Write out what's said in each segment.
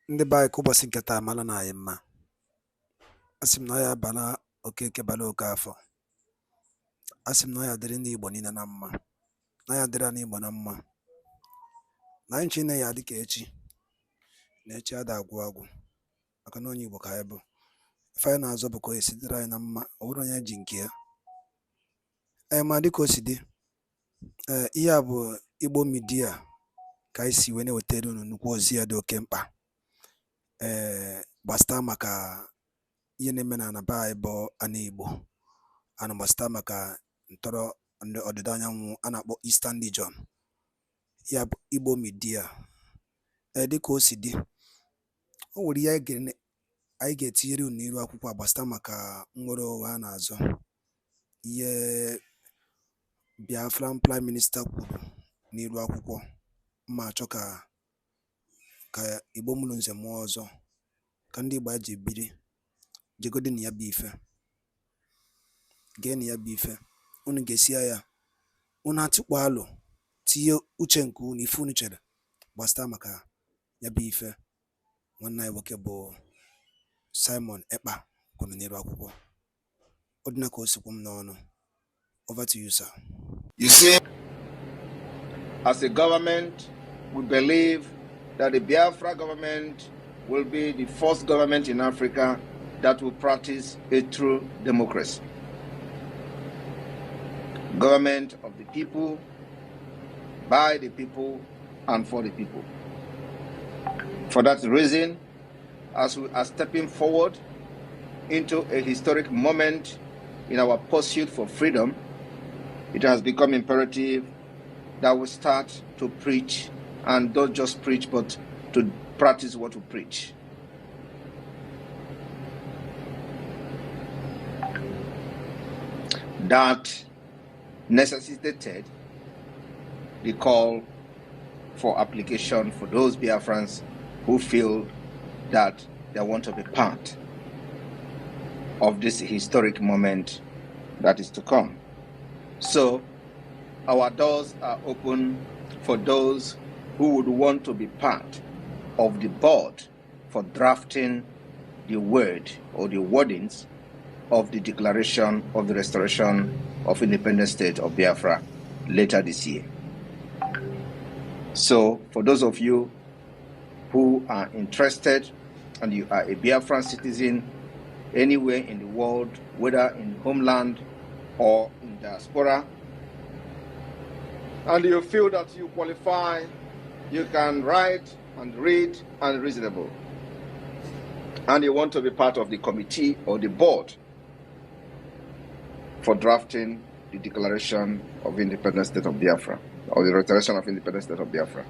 ndị be anyị ka ụbọchị nke taa mara na anyị mma. Asị m na ọ ya bala okeke bala oke afọ. Asị m na ọ ya dịrị ndị Igbo niile na mma, na ya dịrị anyị Igbo na mma, na anyị nche ya dị ka echi, na echi ada agwụ agwụ, maka na onye Igbo ka anyị bụ. Ife anyị na-azọ bụ ka o esi dịrị anyị na mma, ọ bụrụ onye ji nke ya. Ma dịka o si dị, ihe a bụ Igbo midia ka anyị si wee na-ewetara unu nnukwu ozi ya dị oke mkpa gbasịta maka ihe na-eme na be anyị bụ ana Igbo, ana gbasịta maka ntọrọ ọdịda anyanwụ a na-akpọ Eastern Region, ya bụ Igbo midia. Dịka o si dị, o nwere ihe anyị ga-etinyere unu n'iru akwụkwọ gbasịta maka nnwere onwe a na-azọ, ihe Biafran Prime Minister kwuru n'iru akwụkwọ. Mma achọ ka Igbo mụrụ nze mụọ ọzọ, ka ndị Igbo ji biri, jegodi na ya bụ ife, gee na ya bụ ife, unu ga-esi ya, unu atụkpọ alụ, tinye uche nke unu, ife unu chere gbasịta maka ya bụ ife nwanne anyị nwoke bụ Simon Ekpa kwuru n'iru akwụkwọ. Ọ dị na ka o sikwu m n'ọnụ. Over to you, sir. You see, as a government, we believe that the Biafra government will be the first government in Africa that will practice a true democracy. Government of the people, by the people, and for the people. For that reason, as we are stepping forward into a historic moment in our pursuit for freedom, it has become imperative that we start to preach, and don't just preach, but to practice what we preach. That necessitated the call for application for those Biafrans who feel that they want to be part of this historic moment that is to come. So, our doors are open for those who would want to be part of the board for drafting the word or the wordings of the Declaration of the Restoration of Independent State of Biafra later this year. So, for those of you who are interested and you are a Biafran citizen anywhere in the world, whether in homeland or in diaspora, and you feel that you qualify, you can write and read and reasonable, and you want to be part of the committee or the board for drafting the Declaration of Independent State of Biafra, or the Restoration of Independent State of Biafra,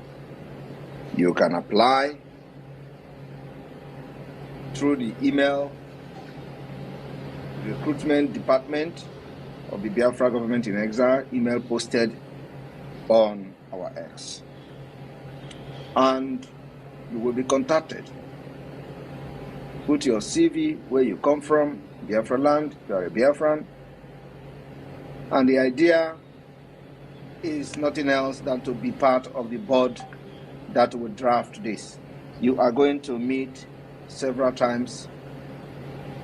you can apply through the email Recruitment Department of the Biafra Government in Exile, email posted on our X, and you will be contacted. Put your CV, where you come from, Biafra land, you are a Biafran, and the idea is nothing else than to be part of the board that will draft this. You are going to meet several times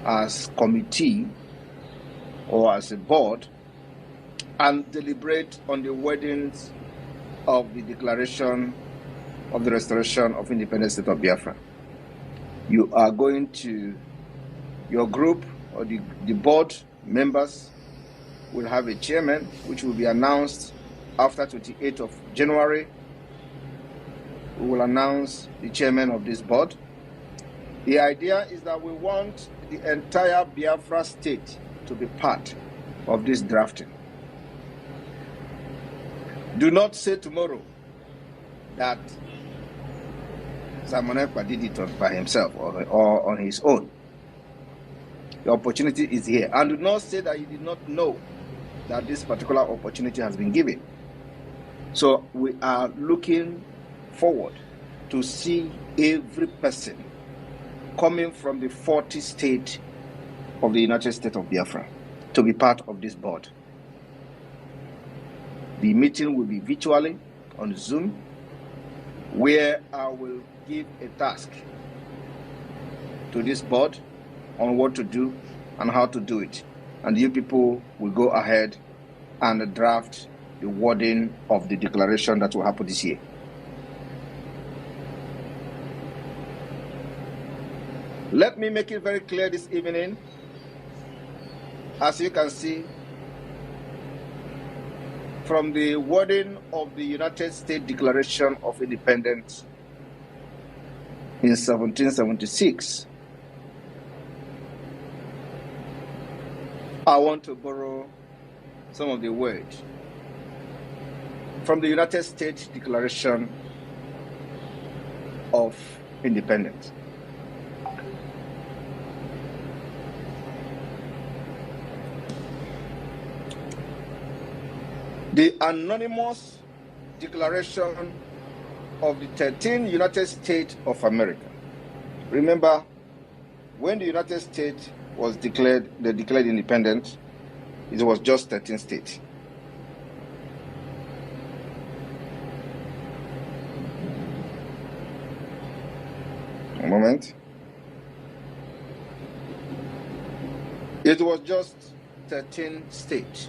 as committee or as a board and deliberate on the wordings of the Declaration of the Restoration of Independent State of Biafra. You are going to, your group or the board members will have a chairman, which will be announced after 28th of January. We will announce the chairman of this board. The idea is that we want the entire Biafra state to be part of this drafting. Do not say tomorrow that Simon Ekpa did it by himself or on his own. The opportunity is here. And do not say that you did not know that this particular opportunity has been given. So we are looking forward to see every person coming from the 40 states of the United States of Biafra to be part of this board. The meeting will be virtually on Zoom, where I will give a task to this board on what to do and how to do it. And you people will go ahead and draft the wording of the declaration that will happen this year. Let me make it very clear this evening. As you can see, from the wording of the United States Declaration of Independence in 1776, I want to borrow some of the words from the United States Declaration of Independence. The anonymous declaration of the 13 United States of America. Remember, when the United States was declared independent, it was just 13 states. A moment. It was just 13 states.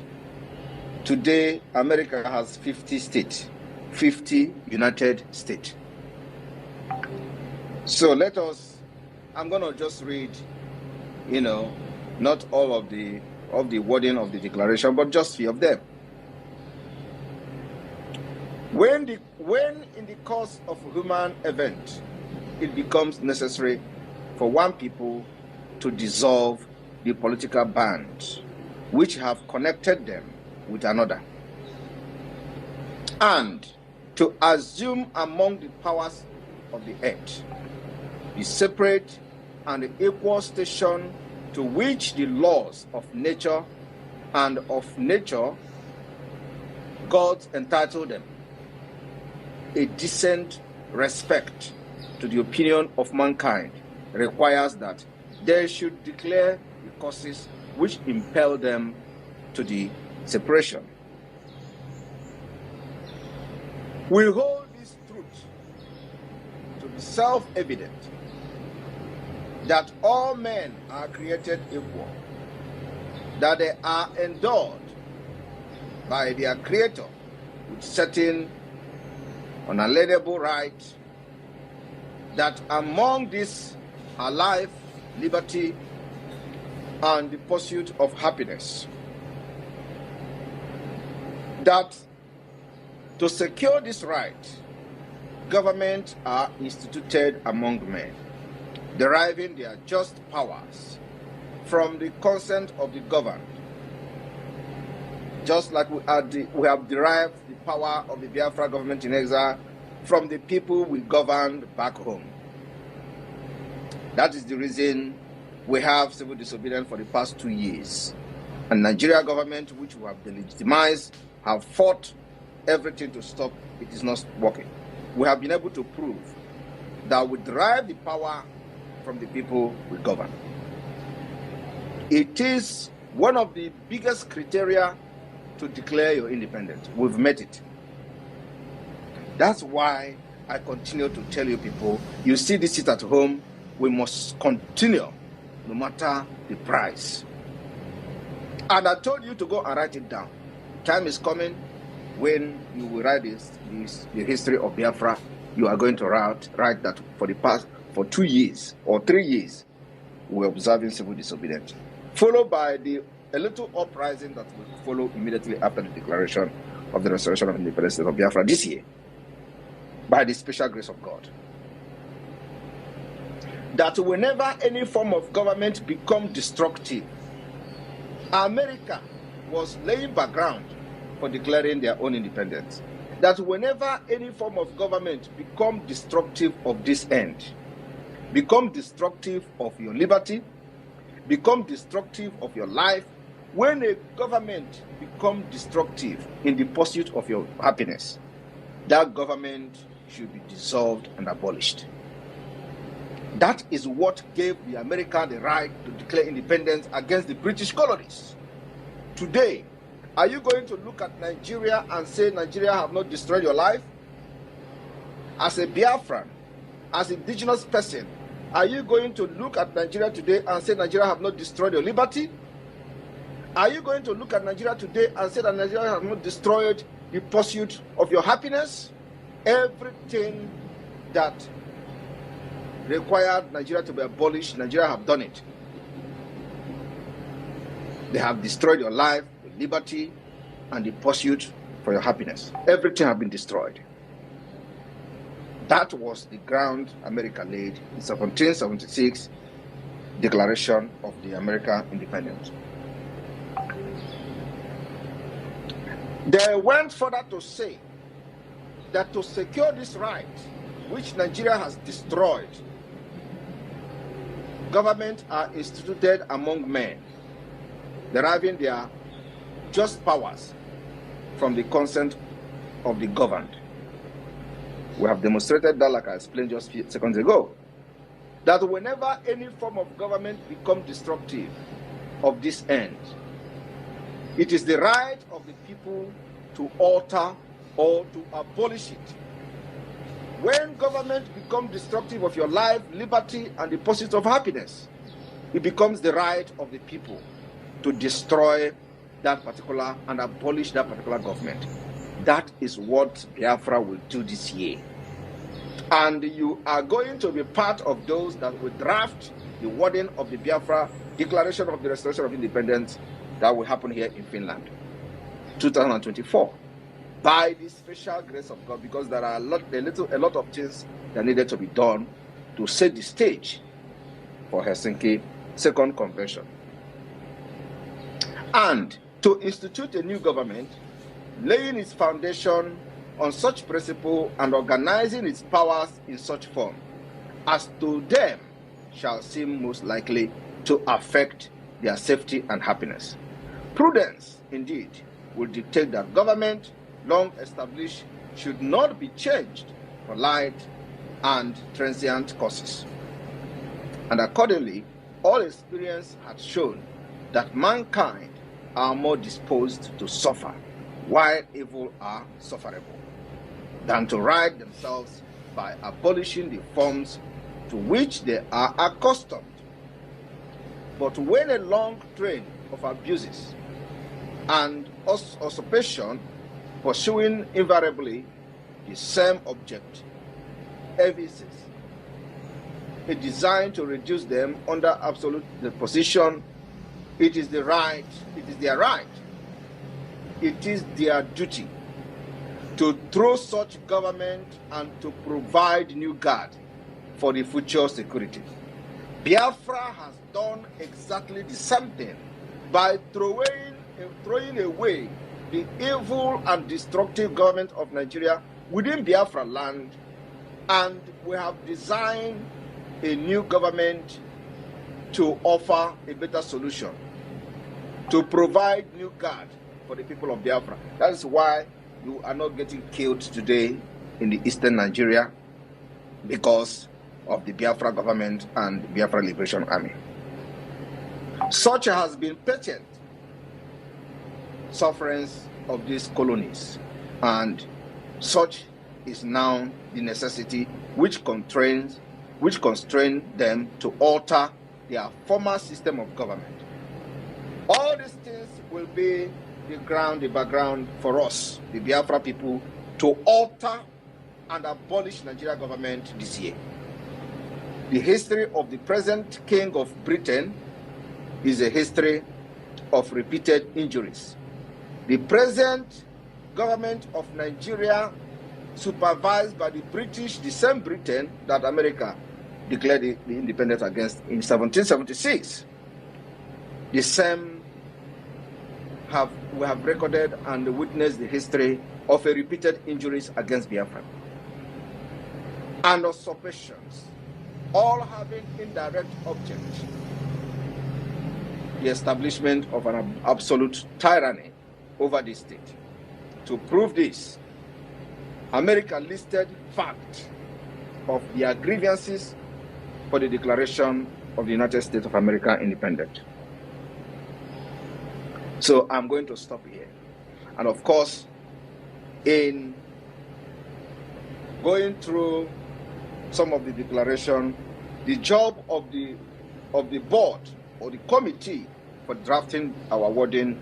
Today, America has 50 states, 50 United States. So I'm going to just read, not all of the wording of the declaration, but just few of them. When in the course of a human event, it becomes necessary for one people to dissolve the political bands which have connected them with another, and to assume among the powers of the earth the separate and equal station to which the laws of nature and of nature God entitled them, a decent respect to the opinion of mankind requires that they should declare the causes which impel them to the separation. We hold this truth to be self-evident, that all men are created equal, that they are endowed by their Creator with certain unalienable rights, that among these are life, liberty, and the pursuit of happiness. That to secure this right, governments are instituted among men, deriving their just powers from the consent of the governed, just like we have derived the power of the BIAFRA government in exile from the people we governed back home. That is the reason we have civil disobedience for the past 2 years. And Nigeria government, which we have delegitimized, have fought everything to stop. It is not working. We have been able to prove that we derive the power from the people we govern. It is one of the biggest criteria to declare your independence. We've met it. That's why I continue to tell you people, you see this sit at home, we must continue no matter the price. And I told you to go and write it down. Time is coming when you will write the history of Biafra. You are going to write that for 2 years or 3 years, we're observing civil disobedience, followed by a little uprising that will follow immediately after the declaration of the restoration of independence of Biafra this year, by the special grace of God. That whenever any form of government become destructive, America was laying background for declaring their own independence. That whenever any form of government become destructive of this end, become destructive of your liberty, become destructive of your life, when a government become destructive in the pursuit of your happiness, that government should be dissolved and abolished. That is what gave the America the right to declare independence against the British colonies. Today, are you going to look at Nigeria and say Nigeria have not destroyed your life? As a Biafran, as an indigenous person, Are you going to look at Nigeria today and say Nigeria have not destroyed your liberty? Are you going to look at Nigeria today and say that Nigeria has not destroyed the pursuit of your happiness? Everything that required Nigeria to be abolished, Nigeria have done it. They have destroyed your life, your liberty, and the pursuit for your happiness. Everything has been destroyed. That was the ground America laid in 1776 Declaration of the American Independence. They went further to say that to secure this right, which Nigeria has destroyed, government are instituted among men, deriving their just powers from the consent of the governed. We have demonstrated that, like I explained just a few seconds ago, that whenever any form of government becomes destructive of this end, it is the right of the people to alter or to abolish it. When government becomes destructive of your life, liberty, and the pursuit of happiness, it becomes the right of the people to destroy that particular and abolish that particular government. That is what Biafra will do this year. And you are going to be part of those that will draft the wording of the Biafra Declaration of the Restoration of Independence that will happen here in Finland, 2024. By the special grace of God, because there are a lot of things that needed to be done to set the stage for Helsinki Second Convention. And to institute a new government, laying its foundation on such principle and organizing its powers in such form as to them shall seem most likely to affect their safety and happiness. Prudence, indeed, will dictate that government long established should not be changed for light and transient causes. And accordingly, all experience had shown that mankind are more disposed to suffer, while evil are sufferable, than to right themselves by abolishing the forms to which they are accustomed. But when a long train of abuses and usurpation pursuing invariably the same object evinces a design to reduce them under absolute position, it is their right, it is their duty to throw such government and to provide new guard for the future security. Biafra has done exactly the same thing by throwing away the evil and destructive government of Nigeria within Biafra land, and we have designed a new government to offer a better solution, to provide new guard for the people of Biafra. That is why you are not getting killed today in the eastern Nigeria, because of the Biafra government and the Biafra Liberation Army. Such has been patent sufferance of these colonies, and such is now the necessity which constrains them to alter their former system of government. All these things will be the background for us, the Biafra people, to alter and abolish Nigeria government this year. The history of the present King of Britain is a history of repeated injuries. The present government of Nigeria, supervised by the British, the same Britain that America declared the independence against in 1776, the same we have recorded and witnessed the history of a repeated injuries against Biafra and usurpations, all having indirect object the establishment of an absolute tyranny over the state. To prove this, America listed facts of their grievances for the Declaration of the United States of America independent. So I'm going to stop here. And of course, in going through some of the declaration The job of the board or the committee for drafting our wording,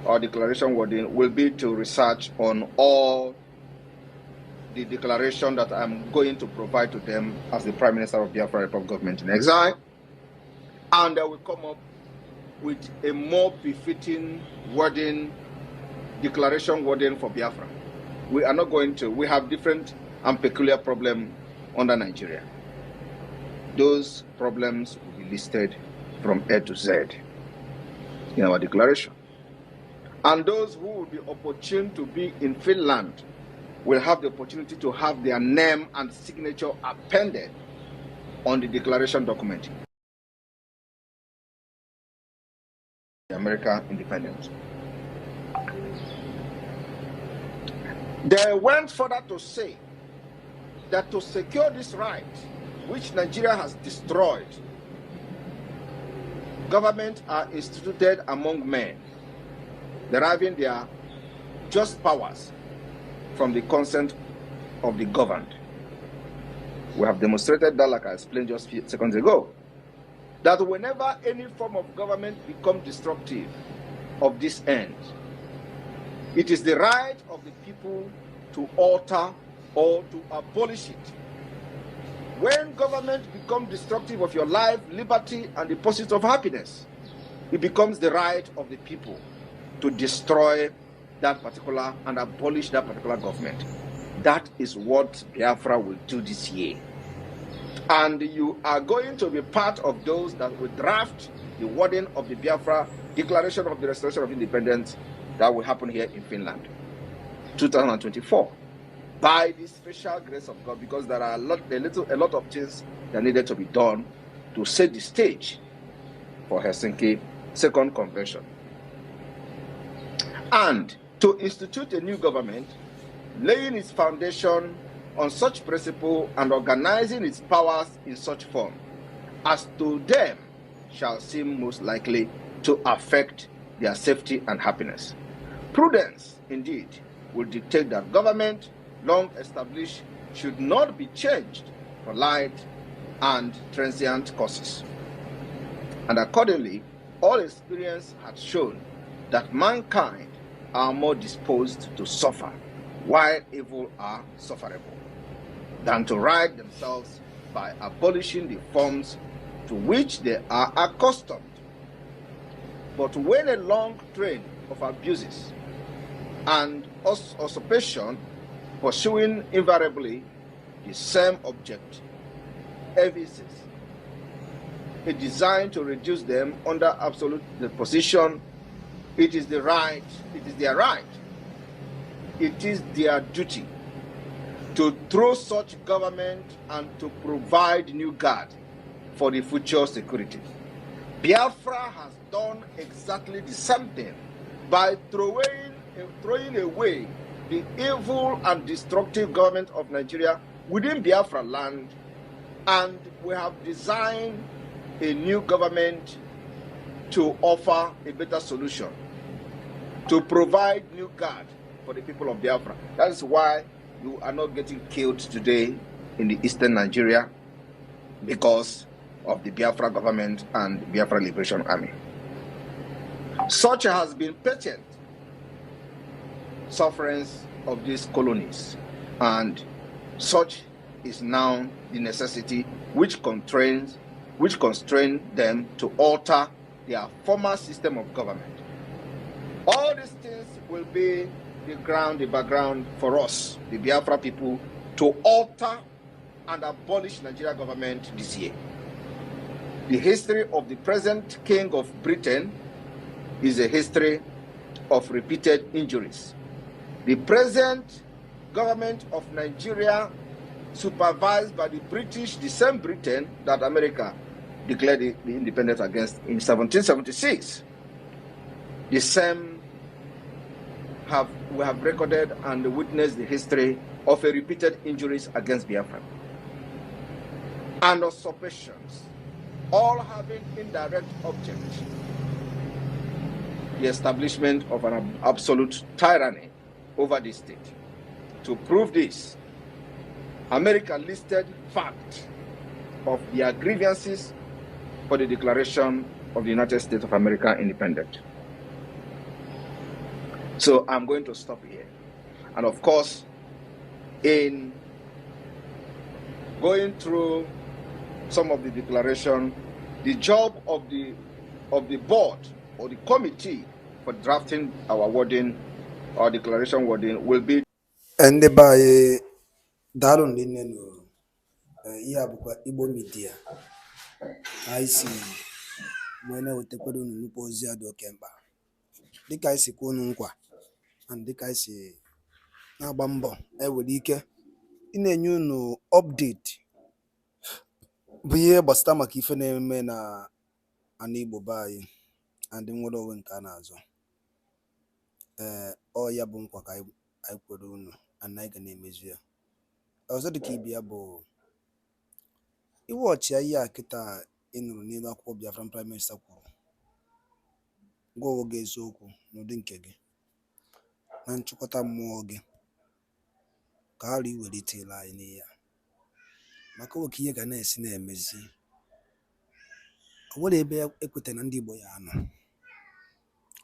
our declaration wording, will be to research on all the declaration that I'm going to provide to them as the Prime Minister of Biafra Republic Government in Exile, and they will come up with a more befitting wording, declaration wording for Biafra. We are not going to. We have different and peculiar problems under Nigeria. Those problems will be listed from A to Z in our declaration. And those who will be opportune to be in Finland will have the opportunity to have their name and signature appended on the declaration document. American independence. They went further to say that to secure this right, which Nigeria has destroyed, government are instituted among men, deriving their just powers from the consent of the governed. We have demonstrated that, like I explained just a few seconds ago, that whenever any form of government becomes destructive of this end, it is the right of the people to alter or to abolish it. When government becomes destructive of your life, liberty, and the pursuit of happiness, it becomes the right of the people to destroy that particular and abolish that particular government. That is what Biafra will do this year. And you are going to be part of those that will draft the wording of the Biafra Declaration of the Restoration of Independence that will happen here in Finland, 2024, by the special grace of God, because there are a lot of things that needed to be done to set the stage for Helsinki Second Convention. And to institute a new government, laying its foundation on such principle and organizing its powers in such form as to them shall seem most likely to affect their safety and happiness. Prudence, indeed, will dictate that government long established should not be changed for light and transient causes. And accordingly, all experience had shown that mankind are more disposed to suffer, while evil are sufferable, than to right themselves by abolishing the forms to which they are accustomed. But when a long train of abuses and usurpation pursuing invariably the same object evinces a design to reduce them under absolute position, it is their right, it is their duty to throw such government and to provide new guard for the future security. Biafra has done exactly the same thing by throwing away the evil and destructive government of Nigeria within Biafra land, and we have designed a new government to offer a better solution, to provide new guard for the people of Biafra. That is why you are not getting killed today in the eastern Nigeria, because of the Biafra government and the Biafra Liberation Army. Such has been patent sufferance of these colonies, and such is now the necessity which constrains them to alter their former system of government. All these things will be the background for us, the Biafra people, to alter and abolish Nigeria government this year. The history of the present King of Britain is a history of repeated injuries. The present government of Nigeria, supervised by the British, the same Britain that America declared the independence against in 1776, the same we have recorded and witnessed the history of a repeated injuries against Biafra and usurpations, all having indirect object the establishment of an absolute tyranny over the state. To prove this, America listed fact of their grievances for the declaration of the United States of America independent. So I'm going to stop here. And of course, in going through some of the declaration, the job of the board or the committee for drafting our wording, our declaration wording will be. Ndị be anyị daalụ nne nụ ihe a bụkwa Igbo Media anyị si wee na-ewetakwara unu nnukwu ozi a dị oke mkpa dịka anyị si kwa unu nkwa na dịka anyị si na-agba mbọ ewere ike ị na-enye unu update bụ ihe gbasara maka ife na-eme na ana Igbo be anyị na ndị nwere onwe nke a na-azụ. Ọ ya bụ nkwa ka anyị kwere unu na anyị ga na-emezu ya. Ọzọ dịka ibe ya bụ iwe ọchịa ihe a kịta ị nụrụ n'elu akwụkwọ Biafran Prime Minister kwuru, gwa onwe gị eziokwu n'ụdị nke gị na nchịkọta mmụọ gị ka ghara iwelitela anyị n'ihe ya, maka oke ihe ga na-esi na-emezi. O nwere ebe ekweta na ndị Igbo ya anọ,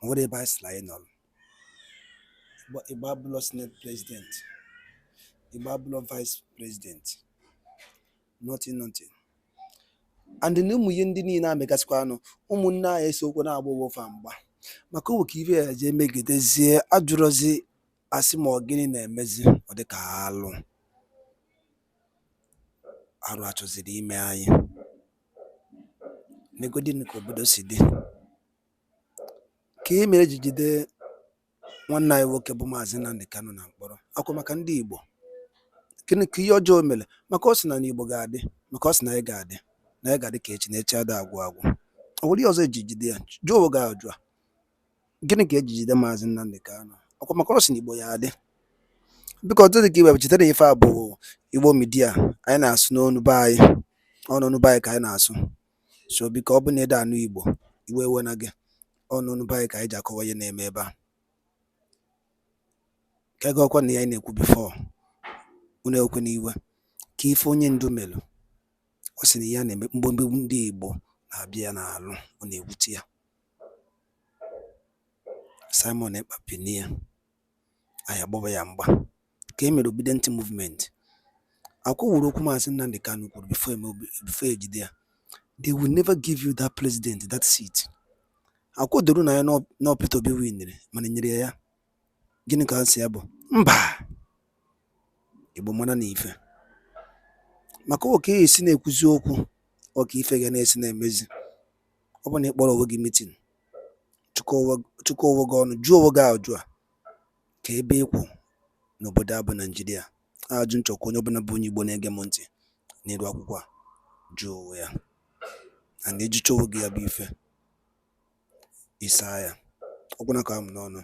o nwere ebe anyị sịrị anyị nọrọ. Igbo abụlọ Senate President, Igbo abụlọ Vice President, nothing. And na ụmụ ihe ndị niile amegasịkwa anụ ụmụnne anyị esokwu na-agba owofa mgba maka oke ife ya je megidezie ajụrụzi asị ma ọ gịnị na-emezi ọ dị ka arụ achọziri ime anyị negodin ka obodo si dị ka e mere ji jide nwanne anyị nwoke bụ Maazị Nnamdi Kanu na mkpọrọ akwa maka ndị Igbo. Gịnị ka ihe ọjọọ mere? Maka ọ sị na Igbo ga-adị, maka ọ sị na anyị ga-adị ka echi na echi ada agwụ agwụ. O nwere ọzọ eji jide ya? Jụọ onwe gị ajụ a, gịnị ka eji jide Maazị Nnamdi Kanu? Akwa maka ọ sị na Igbo ya adị. Biko ọtụtụ dị ka iwe chetara ife a bụ Igbo Media anyị na-asụ n'onu be anyị, ọnụnụ be anyị ka anyị na-asụ. So biko ọ bụ na ede anụ Igbo iwe ewe na gị, ọnụnụ be anyị ka anyị ji akọwa ihe na-eme ebe a. Ka ego ọkwa na ya anyị na-ekwu bifọ unu ekwe n'iwe ka ife onye ndu melụ ọ sị na ya na-eme mgbomgbe ndị Igbo na-abịa ya n'alụ ọ na-ewute ya. Simon Ekpa peni ya anyị agbaba ya mgba ka e mere obedient movement. Akwụwụrụ okwu Maazị Nnamdi Kanu kwuru before ejide ya, they will never give you that president, that seat. Akwụdoro na ya na Peter Obi winere mana nyere ya. Gịnị ka nsị ya bụ? Mba, Igbo mana na ife maka oke esi na-ekwuzi okwu ọka ife ga na-esi na-emezi. Ọ bụ na ịkpọrọ onwe gị mitin, chụkọ onwe gị ọnụ, jụọ onwe gị ajụ a ka ebe ịkwụ n'obodo a bụ Naijiria. Ajụ nchọkwa onye ọbụla bụ onye Igbo na-ege m ntị n'elu akwụkwọ a, jụọ onwe ya na na-ejicha onwe gị ya bụ ife isaa ya ọgwụna ka m n'ọnụ.